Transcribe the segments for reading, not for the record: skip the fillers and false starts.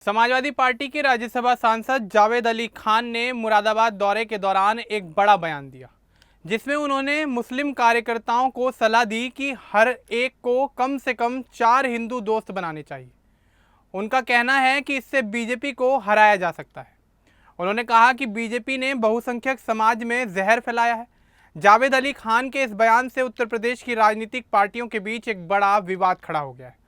Samajwadi party के राज्यसभा सांसद जावेद अली खान ने मुरादाबाद दौरे के दौरान एक बड़ा बयान दिया, जिसमें उन्होंने मुस्लिम कार्यकर्ताओं को सलाह दी कि हर एक को कम से कम 4 हिंदू दोस्त बनाने चाहिए। उनका कहना है कि इससे बीजेपी को हराया जा सकता है। उन्होंने कहा कि बीजेपी ने बहुसंख्यक समाज में जहर फैलाया है। जावेद अली खान के इस बयान से उत्तर प्रदेश की राजनीतिक पार्टियों के बीच एक बड़ा विवाद खड़ा हो गया है।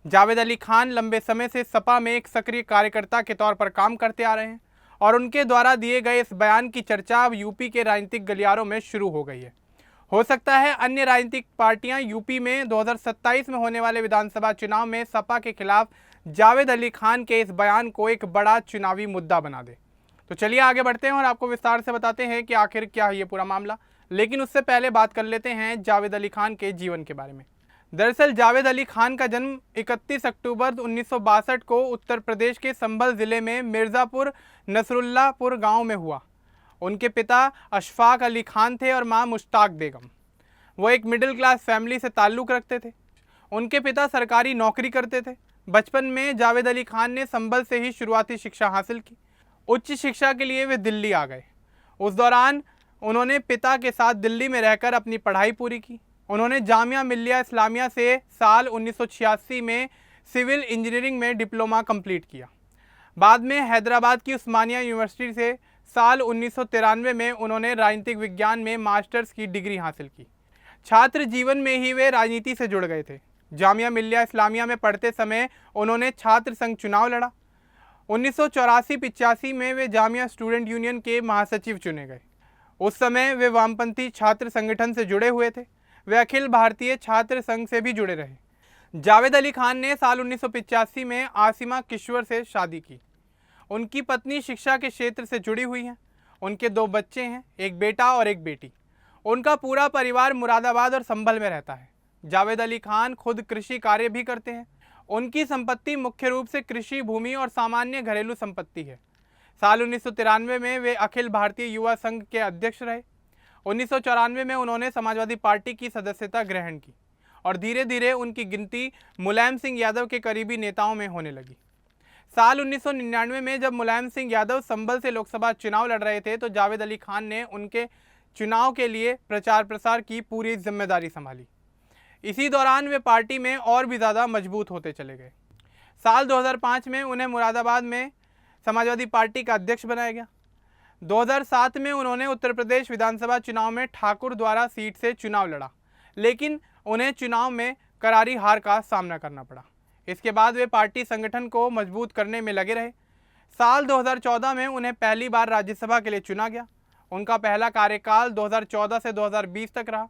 जावेद अली खान लंबे समय से सपा में एक सक्रिय कार्यकर्ता के तौर पर काम करते आ रहे हैं और उनके द्वारा दिए गए इस बयान की चर्चा अब यूपी के राजनीतिक गलियारों में शुरू हो गई है। हो सकता है अन्य राजनीतिक पार्टियां यूपी में 2027 में होने वाले विधानसभा चुनाव में सपा के खिलाफ जावेद अली खान के इस बयान को एक बड़ा चुनावी मुद्दा बना दे। तो चलिए आगे बढ़ते हैं और आपको विस्तार से बताते हैं कि आखिर क्या है ये पूरा मामला। लेकिन उससे पहले बात कर लेते हैं जावेद अली खान के जीवन के बारे में। दरअसल जावेद अली खान का जन्म 31 अक्टूबर 1962 को उत्तर प्रदेश के संभल ज़िले में मिर्ज़ापुर नसरुल्लापुर गांव में हुआ। उनके पिता अशफाक अली खान थे और मां मुश्ताक बेगम। वो एक मिडिल क्लास फैमिली से ताल्लुक़ रखते थे। उनके पिता सरकारी नौकरी करते थे। बचपन में जावेद अली खान ने संभल से ही शुरुआती शिक्षा हासिल की। उच्च शिक्षा के लिए वे दिल्ली आ गए। उस दौरान उन्होंने पिता के साथ दिल्ली में रहकर अपनी पढ़ाई पूरी की। उन्होंने जामिया मिल्लिया इस्लामिया से साल 1986 में सिविल इंजीनियरिंग में डिप्लोमा कंप्लीट किया। बाद में हैदराबाद की उस्मानिया यूनिवर्सिटी से साल 1993 में उन्होंने राजनीतिक विज्ञान में मास्टर्स की डिग्री हासिल की। छात्र जीवन में ही वे राजनीति से जुड़ गए थे। जामिया मिल्लिया इस्लामिया में पढ़ते समय उन्होंने छात्र संघ चुनाव लड़ा। 1984-85 में वे जामिया स्टूडेंट यूनियन के महासचिव चुने गए। उस समय वे वामपंथी छात्र संगठन से जुड़े हुए थे। वे अखिल भारतीय छात्र संघ से भी जुड़े रहे। जावेद अली खान ने साल 1985 में आसिमा किश्वर से शादी की। उनकी पत्नी शिक्षा के क्षेत्र से जुड़ी हुई हैं। उनके 2 बच्चे हैं, एक बेटा और एक बेटी। उनका पूरा परिवार मुरादाबाद और संभल में रहता है। जावेद अली खान खुद कृषि कार्य भी करते हैं। उनकी संपत्ति मुख्य रूप से कृषि भूमि और सामान्य घरेलू संपत्ति है। साल 1993 में वे अखिल भारतीय युवा संघ के अध्यक्ष रहे। 1994 में उन्होंने समाजवादी पार्टी की सदस्यता ग्रहण की और धीरे धीरे उनकी गिनती मुलायम सिंह यादव के करीबी नेताओं में होने लगी। साल 1999 में जब मुलायम सिंह यादव संभल से लोकसभा चुनाव लड़ रहे थे तो जावेद अली खान ने उनके चुनाव के लिए प्रचार प्रसार की पूरी जिम्मेदारी संभाली। इसी दौरान वे पार्टी में और भी ज़्यादा मजबूत होते चले गए। साल 2005 में उन्हें मुरादाबाद में समाजवादी पार्टी का अध्यक्ष बनाया गया। 2007 में उन्होंने उत्तर प्रदेश विधानसभा चुनाव में ठाकुर द्वारा सीट से चुनाव लड़ा, लेकिन उन्हें चुनाव में करारी हार का सामना करना पड़ा। इसके बाद वे पार्टी संगठन को मजबूत करने में लगे रहे। साल 2014 में उन्हें पहली बार राज्यसभा के लिए चुना गया। उनका पहला कार्यकाल 2014 से 2020 तक रहा।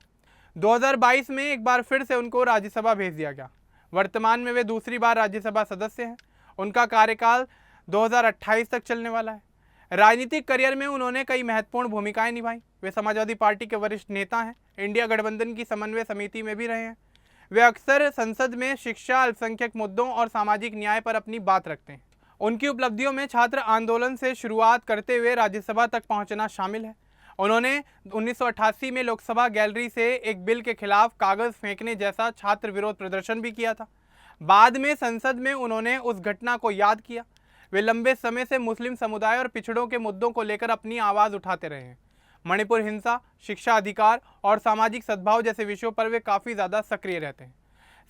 2022 में एक बार फिर से उनको राज्यसभा भेज दिया गया। वर्तमान में वे दूसरी बार राज्यसभा सदस्य हैं। उनका कार्यकाल 2028 तक चलने वाला है। राजनीतिक करियर में उन्होंने कई महत्वपूर्ण भूमिकाएं निभाई। वे समाजवादी पार्टी के वरिष्ठ नेता हैं। इंडिया गठबंधन की समन्वय समिति में भी रहे हैं। वे अक्सर संसद में शिक्षा, अल्पसंख्यक मुद्दों और सामाजिक न्याय पर अपनी बात रखते हैं। उनकी उपलब्धियों में छात्र आंदोलन से शुरुआत करते हुए राज्यसभा तक पहुंचना शामिल है। उन्होंने 1988 में लोकसभा गैलरी से एक बिल के खिलाफ कागज फेंकने जैसा छात्र विरोध प्रदर्शन भी किया था। बाद में संसद में उन्होंने उस घटना को याद किया। वे लंबे समय से मुस्लिम समुदाय और पिछड़ों के मुद्दों को लेकर अपनी आवाज़ उठाते रहे हैं। मणिपुर हिंसा, शिक्षा अधिकार और सामाजिक सद्भाव जैसे विषयों पर वे काफ़ी ज़्यादा सक्रिय रहते हैं।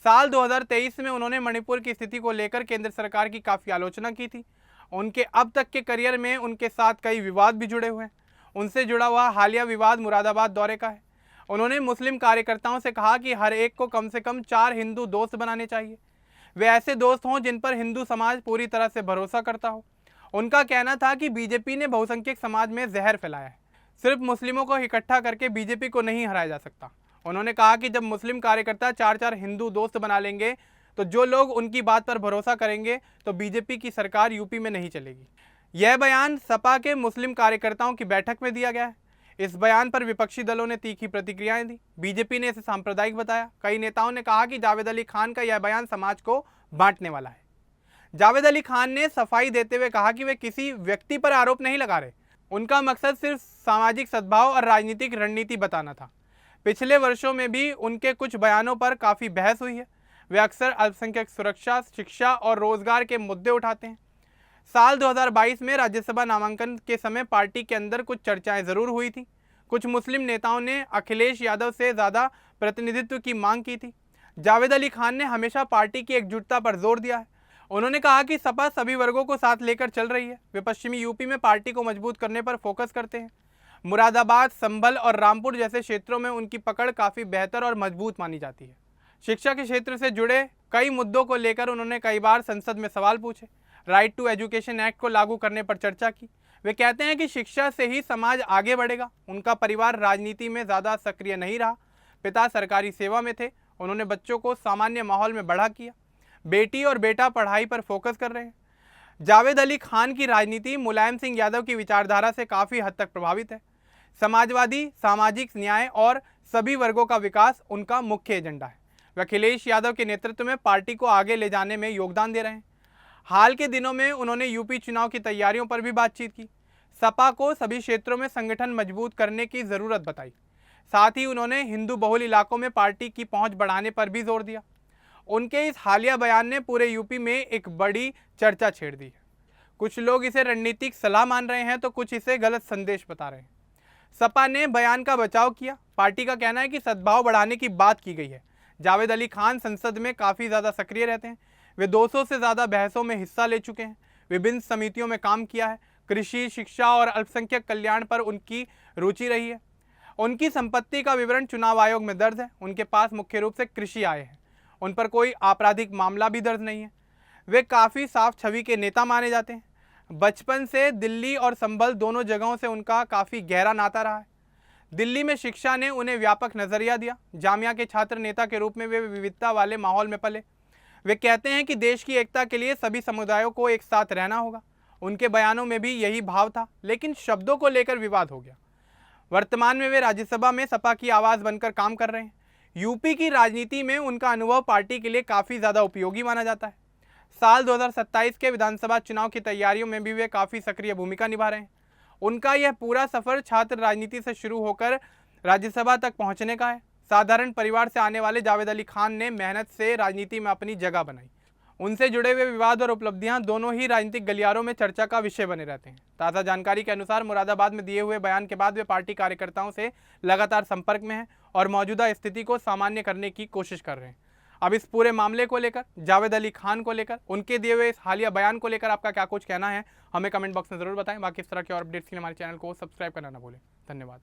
साल 2023 में उन्होंने मणिपुर की स्थिति को लेकर केंद्र सरकार की काफ़ी आलोचना की थी। उनके अब तक के करियर में उनके साथ कई विवाद भी जुड़े हुए हैं। उनसे जुड़ा हुआ हालिया विवाद मुरादाबाद दौरे का है। उन्होंने मुस्लिम कार्यकर्ताओं से कहा कि हर एक को कम से कम 4 हिंदू दोस्त बनाने चाहिए। वे ऐसे दोस्त हों जिन पर हिंदू समाज पूरी तरह से भरोसा करता हो। उनका कहना था कि बीजेपी ने बहुसंख्यक समाज में जहर फैलाया है। सिर्फ मुस्लिमों को इकट्ठा करके बीजेपी को नहीं हराया जा सकता। उन्होंने कहा कि जब मुस्लिम कार्यकर्ता 4-4 हिंदू दोस्त बना लेंगे तो जो लोग उनकी बात पर भरोसा करेंगे तो बीजेपी की सरकार यूपी में नहीं चलेगी। यह बयान सपा के मुस्लिम कार्यकर्ताओं की बैठक में दिया गया है। इस बयान पर विपक्षी दलों ने तीखी प्रतिक्रियाएं दी। बीजेपी ने इसे सांप्रदायिक बताया। कई नेताओं ने कहा कि जावेद अली खान का यह बयान समाज को बांटने वाला है। जावेद अली खान ने सफाई देते हुए कहा कि वे किसी व्यक्ति पर आरोप नहीं लगा रहे। उनका मकसद सिर्फ सामाजिक सद्भाव और राजनीतिक रणनीति बताना था। पिछले वर्षों में भी उनके कुछ बयानों पर काफ़ी बहस हुई है। वे अक्सर अल्पसंख्यक सुरक्षा, शिक्षा और रोजगार के मुद्दे उठाते हैं। साल 2022 में राज्यसभा नामांकन के समय पार्टी के अंदर कुछ चर्चाएं जरूर हुई थी। कुछ मुस्लिम नेताओं ने अखिलेश यादव से ज़्यादा प्रतिनिधित्व की मांग की थी। जावेद अली खान ने हमेशा पार्टी की एकजुटता पर जोर दिया है। उन्होंने कहा कि सपा सभी वर्गों को साथ लेकर चल रही है। वे पश्चिमी यूपी में पार्टी को मजबूत करने पर फोकस करते हैं। मुरादाबाद, संभल और रामपुर जैसे क्षेत्रों में उनकी पकड़ काफ़ी बेहतर और मजबूत मानी जाती है। शिक्षा के क्षेत्र से जुड़े कई मुद्दों को लेकर उन्होंने कई बार संसद में सवाल पूछे। राइट टू एजुकेशन एक्ट को लागू करने पर चर्चा की। वे कहते हैं कि शिक्षा से ही समाज आगे बढ़ेगा। उनका परिवार राजनीति में ज़्यादा सक्रिय नहीं रहा। पिता सरकारी सेवा में थे। उन्होंने बच्चों को सामान्य माहौल में बड़ा किया। बेटी और बेटा पढ़ाई पर फोकस कर रहे हैं। जावेद अली खान की राजनीति मुलायम सिंह यादव की विचारधारा से काफ़ी हद तक प्रभावित है। समाजवादी, सामाजिक न्याय और सभी वर्गों का विकास उनका मुख्य एजेंडा है। वे अखिलेश यादव के नेतृत्व में पार्टी को आगे ले जाने में योगदान दे रहे हैं। हाल के दिनों में उन्होंने यूपी चुनाव की तैयारियों पर भी बातचीत की। सपा को सभी क्षेत्रों में संगठन मजबूत करने की ज़रूरत बताई। साथ ही उन्होंने हिंदू बहुल इलाकों में पार्टी की पहुंच बढ़ाने पर भी जोर दिया। उनके इस हालिया बयान ने पूरे यूपी में एक बड़ी चर्चा छेड़ दी है। कुछ लोग इसे रणनीतिक सलाह मान रहे हैं तो कुछ इसे गलत संदेश बता रहे हैं। सपा ने बयान का बचाव किया। पार्टी का कहना है कि सद्भाव बढ़ाने की बात की गई है। जावेद अली खान संसद में काफ़ी ज़्यादा सक्रिय रहते हैं। वे 200 से ज़्यादा बहसों में हिस्सा ले चुके हैं। विभिन्न समितियों में काम किया है। कृषि, शिक्षा और अल्पसंख्यक कल्याण पर उनकी रुचि रही है। उनकी संपत्ति का विवरण चुनाव आयोग में दर्ज है। उनके पास मुख्य रूप से कृषि आय है। उन पर कोई आपराधिक मामला भी दर्ज नहीं है। वे काफ़ी साफ छवि के नेता माने जाते हैं। बचपन से दिल्ली और संभल दोनों जगहों से उनका काफ़ी गहरा नाता रहा है। दिल्ली में शिक्षा ने उन्हें व्यापक नज़रिया दिया। जामिया के छात्र नेता के रूप में वे विविधता वाले माहौल में पले। वे कहते हैं कि देश की एकता के लिए सभी समुदायों को एक साथ रहना होगा। उनके बयानों में भी यही भाव था, लेकिन शब्दों को लेकर विवाद हो गया। वर्तमान में वे राज्यसभा में सपा की आवाज़ बनकर काम कर रहे हैं। यूपी की राजनीति में उनका अनुभव पार्टी के लिए काफ़ी ज़्यादा उपयोगी माना जाता है। साल 2027 के विधानसभा चुनाव की तैयारियों में भी वे काफ़ी सक्रिय भूमिका निभा रहे हैं। उनका यह पूरा सफ़र छात्र राजनीति से शुरू होकर राज्यसभा तक पहुंचने का है। साधारण परिवार से आने वाले जावेद अली खान ने मेहनत से राजनीति में अपनी जगह बनाई। उनसे जुड़े हुए विवाद और उपलब्धियां दोनों ही राजनीतिक गलियारों में चर्चा का विषय बने रहते हैं। ताज़ा जानकारी के अनुसार मुरादाबाद में दिए हुए बयान के बाद वे पार्टी कार्यकर्ताओं से लगातार संपर्क में हैं और मौजूदा स्थिति को सामान्य करने की कोशिश कर रहे हैं। अब इस पूरे मामले को लेकर, जावेद अली खान को लेकर, उनके दिए हुए इस हालिया बयान को लेकर आपका क्या कुछ कहना है, हमें कमेंट बॉक्स में ज़रूर बताएं। बाकी इस तरह के और अपडेट्स के लिए हमारे चैनल को सब्सक्राइब करना ना भूलें। धन्यवाद।